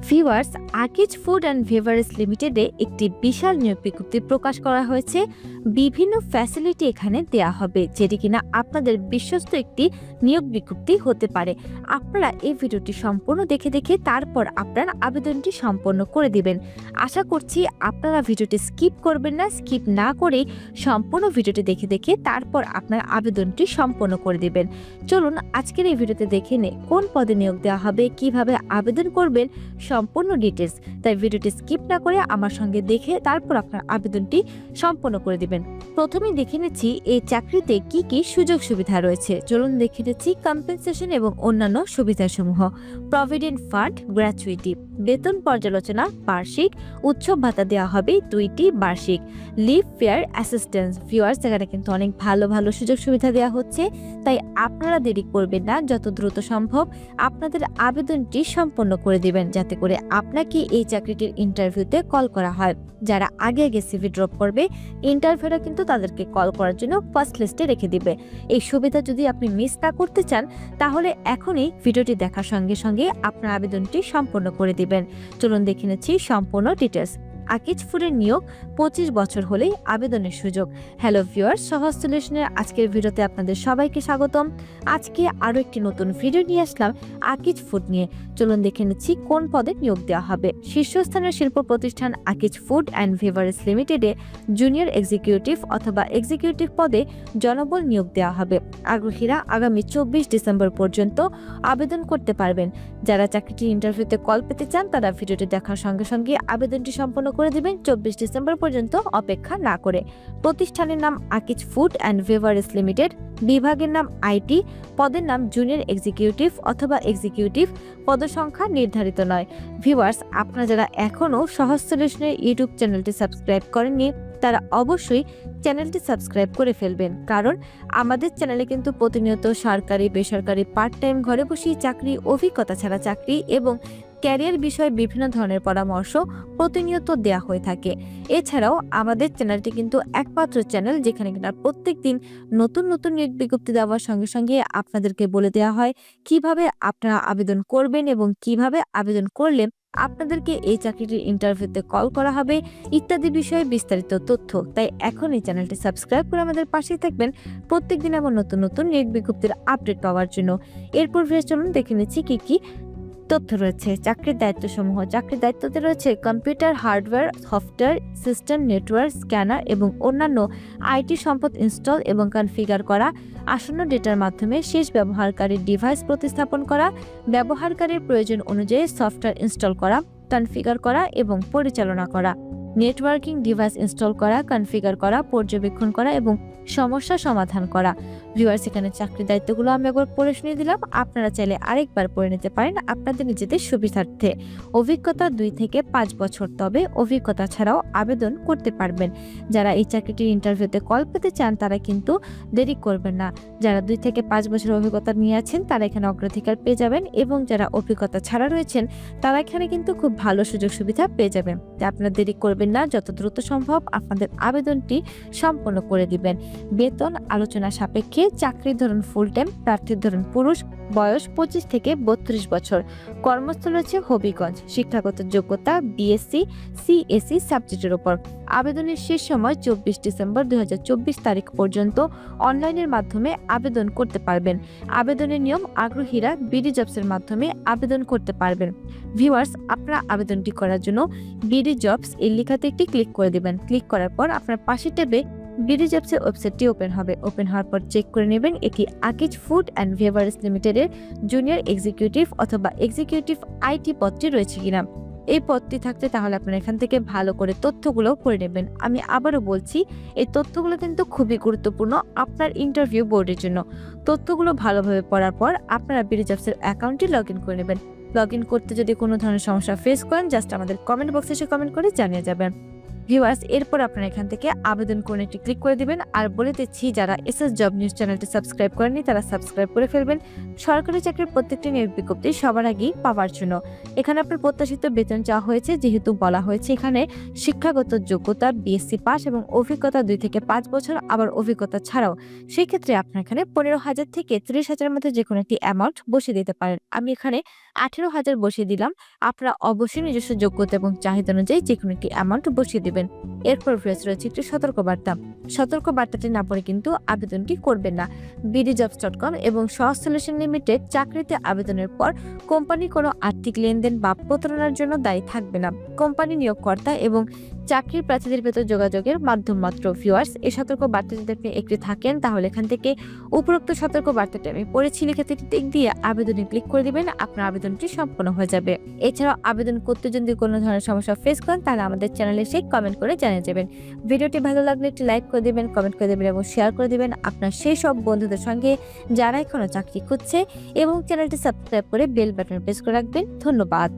Viewers, Akij food and beverage লিমিটেডে একটি বিশাল নিয়োগ বিজ্ঞপ্তি প্রকাশ করা হয়েছে। বিভিন্ন ফ্যাসিলিটি এখানে দেয়া হবে, যেটি কিনা আপনাদের বিশ্বস্ত একটি নিয়োগ বিজ্ঞপ্তি হতে পারে। আপনারা এই ভিডিওটি সম্পূর্ণ দেখে তারপর আপনার আবেদনটি সম্পন্ন করে দিবেন। আশা করছি আপনারা ভিডিওটি স্কিপ করবেন না, স্কিপ না করেই সম্পূর্ণ ভিডিওটি দেখে তারপর আপনার আবেদনটি সম্পন্ন করে দিবেন। চলুন আজকের এই ভিডিওতে দেখে নে কোন পদে নিয়োগ দেওয়া হবে, কিভাবে আবেদন করবেন, সম্পূর্ণ ডিটেলস। তাই ভিডিওটি স্কিপ না করে আমার সঙ্গে দেখে তারপর আপনার আবেদনটি সম্পন্ন করে দিবেন। প্রথমেই দেখে নিচ্ছি এই চাকরিতে কি কি সুযোগ সুবিধা রয়েছে। চলুন দেখে নিচ্ছি কম্পেনসেশন এবং অন্যান্য সুবিধাসমূহ। প্রভিডেন্ট ফান্ড গ্র্যাচুইটি, বেতন পর্যালোচনা বার্ষিক, উৎসব ভাতা দেওয়া হবে 2টি বার্ষিক, লিভ ফেয়ার অ্যাসিস্ট্যান্স। ভিউয়ার্স, এখানে কিন্তু অনেক ভালো সুযোগ সুবিধা দেওয়া হচ্ছে, তাই আপনারা দেরি করবেন না, যত দ্রুত সম্ভব আপনাদের আবেদনটি সম্পন্ন করে দিবেন, যাতে করে আপনাকে এই চাকরিটির ইন্টারভিউতে কল করা হয়। যারা আগে সিভি ড্রপ করবে, ইন্টারভিউরা কিন্তু তাদেরকে কল করার জন্য ফার্স্ট লিস্টে রেখে দিবে। এই সুবিধা যদি আপনি মিস না করতে চান, তাহলে এখনই ভিডিওটি দেখার সঙ্গে আপনার আবেদনটি সম্পন্ন করে দিবেন। চলুন দেখে নিচ্ছি সম্পূর্ণ ডিটেলস। আকিজ ফুডের নিয়োগ 25 বছর হলেই আবেদনের সুযোগ। হ্যালো ভিউয়ার্স, সহজ সলিউশনের আজকের ভিডিওতে আপনাদের সবাইকে স্বাগতম। আজকে আরও একটি নতুন ভিডিও নিয়ে আসলাম আকিজ ফুড নিয়ে। চলুন দেখে নিচ্ছি কোন পদে নিয়োগ দেওয়া হবে। শীর্ষস্থানীয় শিল্প প্রতিষ্ঠান আকিজ ফুড অ্যান্ড বেভারেজ লিমিটেডে জুনিয়র এক্সিকিউটিভ অথবা এক্সিকিউটিভ পদে জনবল নিয়োগ দেওয়া হবে। আগ্রহীরা আগামী 24 ডিসেম্বর পর্যন্ত আবেদন করতে পারবেন। যারা চাকরিটির ইন্টারভিউতে কল পেতে চান, তারা ভিডিওটি দেখার সঙ্গে আবেদনটি সম্পন্ন করে দিবেন 24 ডিসেম্বর পর্যন্ত অপেক্ষা না করে। প্রতিষ্ঠানের নাম Akij food and beverage limited, বিভাগের নাম আইটি, পদের নাম জুনিয়র এক্সিকিউটিভ অথবা এক্সিকিউটিভ, পদসংখ্যা নির্ধারিত নয়। ভিউয়ার্স, আপনারা যারা এখনও সহজ সলিউশনের ইউটিউব চ্যানেলটি সাবস্ক্রাইব করেননি, তারা অবশ্যই চ্যানেলটি সাবস্ক্রাইব করে ফেলবেন, কারণ আমাদের চ্যানেলে কিন্তু প্রতিনিয়ত সরকারি বেসরকারি পার্ট টাইম ঘরে বসেই চাকরি, অভিজ্ঞতা ছাড়া চাকরি এবং ক্যারিয়ার বিষয়ে বিভিন্ন ধরনের পরামর্শ প্রতিনিয়ত দেয়া হয়ে থাকে। এছাড়াও আমাদের চ্যানেলটি কিন্তু একমাত্র চ্যানেল যেখানে কিনা প্রত্যেকদিন নতুন নিয়োগ বিজ্ঞপ্তি দেওয়ার সঙ্গে আপনাদেরকে বলে দেওয়া হয় কিভাবে আপনারা আবেদন করবেন এবং কিভাবে আবেদন করলে আপনাদেরকে এই চাকরিটির ইন্টারভিউতে কল করা হবে ইত্যাদি বিষয়ে বিস্তারিত তথ্য। তাই এখন এই চ্যানেলটি সাবস্ক্রাইব করে আমাদের পাশেই থাকবেন প্রত্যেকদিন আবার নতুন নিয়োগ বিজ্ঞপ্তির আপডেট পাওয়ার জন্য। এরপর চলুন দেখে নিচ্ছি কি তথ্য রয়েছে। চাকরির দায়িত্বসমূহ। চাকরির দায়িত্বতে রয়েছে computer, hardware, software, system, network, scanner এবং অন্যান্য আইটি সম্পদ ইনস্টল এবং কনফিগার করা, আসন্ন ডেটার মাধ্যমে শেষ ব্যবহারকারীর ডিভাইস প্রতিস্থাপন করা, ব্যবহারকারীর প্রয়োজন অনুযায়ী সফটওয়্যার ইনস্টল করা, কনফিগার করা এবং পরিচালনা করা, নেটওয়ার্কিং ডিভাইস ইনস্টল করা, কনফিগার করা, পর্যবেক্ষণ করা এবং সমস্যা সমাধান করা। ভিউয়ার্স, এখানে চাকরির দায়িত্বগুলো আমি একবার পড়ে শুনিয়ে দিলাম, আপনারা চাইলে আরেকবার পড়ে নিতে পারেন আপনাদের নিজেদের সুবিধার্থে। অভিজ্ঞতা 2 থেকে 5 বছর, তবে অভিজ্ঞতা ছাড়াও আবেদন করতে পারবেন। যারা এই চাকরিটির ইন্টারভিউতে কল পেতে চান, তারা কিন্তু দেরি করবেন না। যারা 2 থেকে 5 বছর অভিজ্ঞতা নিয়ে আছেন, তারা এখানে অগ্রাধিকার পেয়ে যাবেন এবং যারা অভিজ্ঞতা ছাড়া রয়েছেন, তারা এখানে কিন্তু খুব ভালো সুযোগ সুবিধা পেয়ে যাবেন। তাই আপনারা দেরি করবেন না, যত দ্রুত সম্ভব আপনাদের আবেদনটি সম্পন্ন করে দিবেন। বেতন আলোচনা সাপেক্ষে। চাকরির ধরন ফুল টাইম, প্রার্থীর ধরন পুরুষ, বয়স 25 থেকে 32 বছর, কর্মস্থল রয়েছে হবিগঞ্জ, শিক্ষাগত যোগ্যতা বিএসসি সিএসসি সাবজেক্টের উপর। আবেদনের শেষ সময় 24 ডিসেম্বর 2024 তারিখ পর্যন্ত অনলাইনের মাধ্যমে আবেদন করতে পারবেন। আবেদনের নিয়ম, আগ্রহীরা বিডি জবসের মাধ্যমে আবেদন করতে পারবেন। ভিউয়ার্স, আপনারা আবেদনটি করার জন্য বিডি জবস এই লেখাতে একটি ক্লিক করে দেবেন। ক্লিক করার পর আপনার পাশের ট্যাবে বিডি জবসের ওয়েবসাইটটি ওপেন হবে। ওপেন হওয়ার পর চেক করে নেবেন এটি আকিজ ফুড অ্যান্ড বেভারেজ লিমিটেডের জুনিয়র এক্সিকিউটিভ অথবা এক্সিকিউটিভ আইটি পদটি রয়েছে কিনা। এই পদটি থাকতে তাহলে আপনারা এখান থেকে ভালো করে তথ্যগুলো পড়ে নেবেন। আমি আবারও বলছি, এই তথ্যগুলো কিন্তু খুবই গুরুত্বপূর্ণ আপনার ইন্টারভিউ বোর্ডের জন্য। তথ্যগুলো ভালোভাবে পড়ার পর আপনারা বিডি জবসের অ্যাকাউন্টটি লগ ইন করে নেবেন। লগ ইন করতে যদি কোনো ধরনের সমস্যা ফেস করেন, জাস্ট আমাদের কমেন্ট বক্সে এসে কমেন্ট করে জানিয়ে যাবেন। ভিউয়ার্স, এরপর আপনারা এখান থেকে আবেদন করুন একটি ক্লিক করে দিবেন। আর বলে দিচ্ছি, যারা এসএস জব নিউজ চ্যানেলটি সাবস্ক্রাইব করেননি তারা সাবস্ক্রাইব করে ফেলবেন সরকারি চাকরির প্রত্যেকটি নিয়োগ বিজ্ঞপ্তি সবার আগেই পাওয়ার জন্য। এখানে আপনার প্রত্যাশিত বেতন চাওয়া হয়েছে, যেহেতু বলা হয়েছে এখানে শিক্ষাগত যোগ্যতা বিএসসি পাস এবং অভিজ্ঞতা 2 থেকে 5 বছর, আবার অভিজ্ঞতা ছাড়াও সেই ক্ষেত্রে আপনার এখানে 15,000 থেকে 30,000 মধ্যে যে কোনো একটি অ্যামাউন্ট বসিয়ে দিতে পারেন। আমি এখানে 18,000 বসিয়ে দিলাম। আপনারা অবশ্যই নিজস্ব যোগ্যতা এবং চাহিদা অনুযায়ী যে কোনো একটি অ্যামাউন্ট বসিয়ে দিবেন। এরপর ফ্রেস রয়েছে একটি সতর্কবার্তা। সতর্কবার্তাটি না পড়ে কিন্তু আবেদনটি করবেন না। bdjobs.com এবং সহজ সলিউশন লিমিটেড চাকরিতে আবেদনের পর কোম্পানি কোনো আর্থিক লেনদেন বা প্রতারণার জন্য দায়ী থাকবে না। কোম্পানি নিয়োগকর্তা এবং চাকরির প্রার্থীদের ভেতর যোগাযোগের মাধ্যম মাত্র। ভিউয়ার্স, এই সতর্ক বার্তা যদি আপনি একটি থাকেন তাহলে এখান থেকে উপরোক্ত সতর্ক বার্তাটি আমি পড়েছি লিখে টিক দিয়ে আবেদনে ক্লিক করে দিবেন। আপনার আবেদনটি সম্পন্ন হয়ে যাবে। এছাড়াও আবেদন করতে যদি কোনো ধরনের সমস্যা ফেস করেন তাহলে আমাদের চ্যানেলে এসে কমেন্ট করে জানিয়ে যাবেন। ভিডিওটি ভালো লাগলে একটি লাইক করে দিবেন, কমেন্ট করে দিবেন এবং শেয়ার করে দিবেন আপনার সেই সব বন্ধুদের সঙ্গে যারা এখনো চাকরি খুঁজছে, এবং চ্যানেলটি সাবস্ক্রাইব করে বেল বাটন প্রেস করে রাখবেন। ধন্যবাদ।